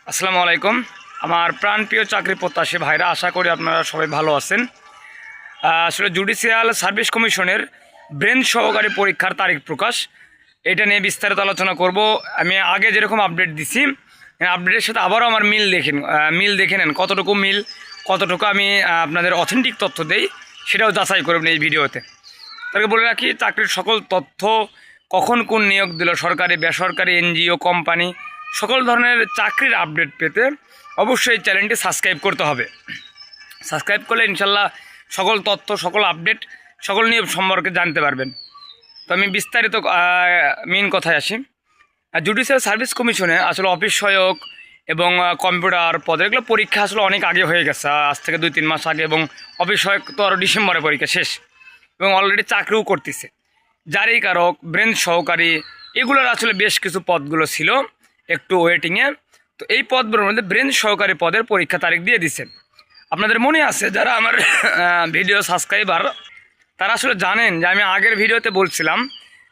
আসসালামু আলাইকুম। আমার প্রাণপ্রিয় চাকরি প্রত্যাশী ভাইরা, আশা করি আপনারা সবাই ভালো আছেন। আসলে জুডিশিয়াল সার্ভিস কমিশনের ব্রেঞ্চ সহকারী পরীক্ষার তারিখ প্রকাশ, এটা নিয়ে বিস্তারিত আলোচনা করব। আমি আগে যেরকম আপডেট দিছি, আপডেটের সাথে আবারও আমার মিল দেখে নেন, কতটুকু মিল, কতটুকু আমি আপনাদের অথেন্টিক তথ্য দেই সেটাও যাচাই করবেন এই ভিডিওতে। তাকে বলে রাখি, চাকরির সকল তথ্য, কখন কোন নিয়োগ দিল, সরকারি বেসরকারি এনজিও কোম্পানি, সকল ধরনের চাকরির আপডেট পেতে অবশ্যই চ্যানেলটি সাবস্ক্রাইব করতে হবে। সাবস্ক্রাইব করলে ইনশাল্লাহ সকল তথ্য, সকল আপডেট, সকল নিয়োগ সম্পর্কে জানতে পারবেন। তো আমি বিস্তারিত মেন কথায় আসি। জুডিশিয়াল সার্ভিস কমিশনে আসলে অফিস সহায়ক এবং কম্পিউটার পদে এগুলো পরীক্ষা আসলে অনেক আগে হয়ে গেছে, আজ থেকে 2-3 মাস আগে, এবং অফিস সহায়ক তো আরও ডিসেম্বরে পরীক্ষা শেষ, এবং অলরেডি চাকরিও করতেছে। জারিকারক, ব্রেঞ্চ সহকারী, এগুলোর আসলে বেশ কিছু পদগুলো ছিল একটু ওয়েটিংয়ে। তো এই পদগুলোর মধ্যে ব্রেঞ্চ সহকারী পদের পরীক্ষা তারিখ দিয়ে দিচ্ছেন। আপনাদের মনে আছে যারা আমার ভিডিও সাবস্ক্রাইবার, তারা আসলে জানেন যে আমি আগের ভিডিওতে বলছিলাম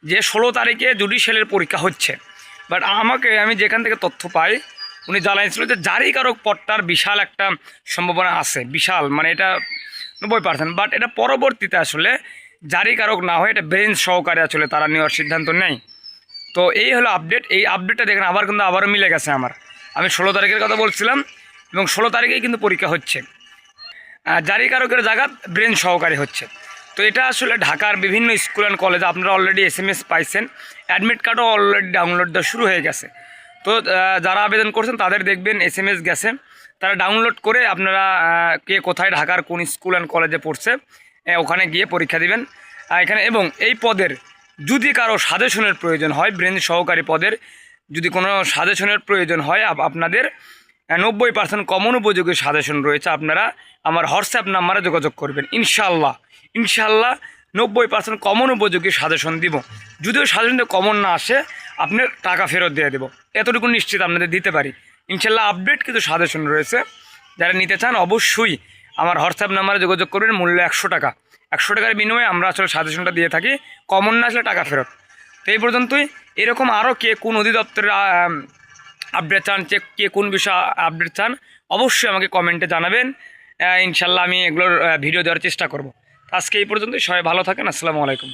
যে 16 তারিখে জুডিশিয়ালের পরীক্ষা হচ্ছে। বাট আমি যেখান থেকে তথ্য পাই, উনি জানাইছিল যে জারিকারক পদটার বিশাল একটা সম্ভাবনা আছে, বিশাল, মানে এটা 90%। বাট এটা পরবর্তীতে আসলে জারিকারক না হয়ে এটা ব্রেঞ্চ সহকারে আসলে তারা নেওয়ার সিদ্ধান্ত নেয়। তো এই হলো আপডেট। এই আপডেটটা দেখেন আবারও মিলে গেছে। আমি 16 তারিখের কথা বলছিলাম, এবং 16 তারিখেই কিন্তু পরীক্ষা হচ্ছে। জারিকারকের জায়গা ব্রেঞ্চ সহকারী হচ্ছে। তো এটা আসলে ঢাকার বিভিন্ন স্কুল অ্যান্ড কলেজে আপনারা অলরেডি SMS পাইছেন, অ্যাডমিট কার্ডও অলরেডি ডাউনলোড দেওয়া শুরু হয়ে গেছে। তো যারা আবেদন করছেন তাদের দেখবেন SMS গেছে, তারা ডাউনলোড করে আপনারা কে কোথায় ঢাকার কোন স্কুল অ্যান্ড কলেজে পড়ছে ওখানে গিয়ে পরীক্ষা দিবেন এখানে। এবং এই পদের যদি কারো সাজেশনের প্রয়োজন হয়, ব্রেঞ্চ সহকারী পদের যদি কোনো সাজেশনের প্রয়োজন হয়, আপনাদের 90% কমন উপযোগী সাজেশন রয়েছে। আপনারা আমার হোয়াটসঅ্যাপ নাম্বারে যোগাযোগ করবেন। ইনশাল্লাহ 90% কমন উপযোগী সাজেশন দিব। যদিও সাজেশনটা কমন না আসে, আপনার টাকা ফেরত দিয়ে দেবো, এতটুকু নিশ্চিত আপনাদের দিতে পারি। ইনশাল্লাহ আপডেট কিন্তু সাজেশন রয়েছে। যারা নিতে চান অবশ্যই আমার হোয়াটসঅ্যাপ নাম্বারে যোগাযোগ করবেন। মূল্য 100 টাকা। 100 টাকার বিনিময়ে আমরা আসলে সাজেশনটা দিয়ে থাকি, কমন না আসলে টাকা ফেরত। তো এই পর্যন্তই। এরকম আরও কে কোন অধিদপ্তরের আপডেট চান, কে কোন বিষয়ে আপডেট চান, অবশ্যই আমাকে কমেন্টে জানাবেন। ইনশাল্লাহ আমি এগুলোর ভিডিও দেওয়ার চেষ্টা করব। আজকে এই পর্যন্তই। সবাই ভালো থাকেন। আসসালামু আলাইকুম।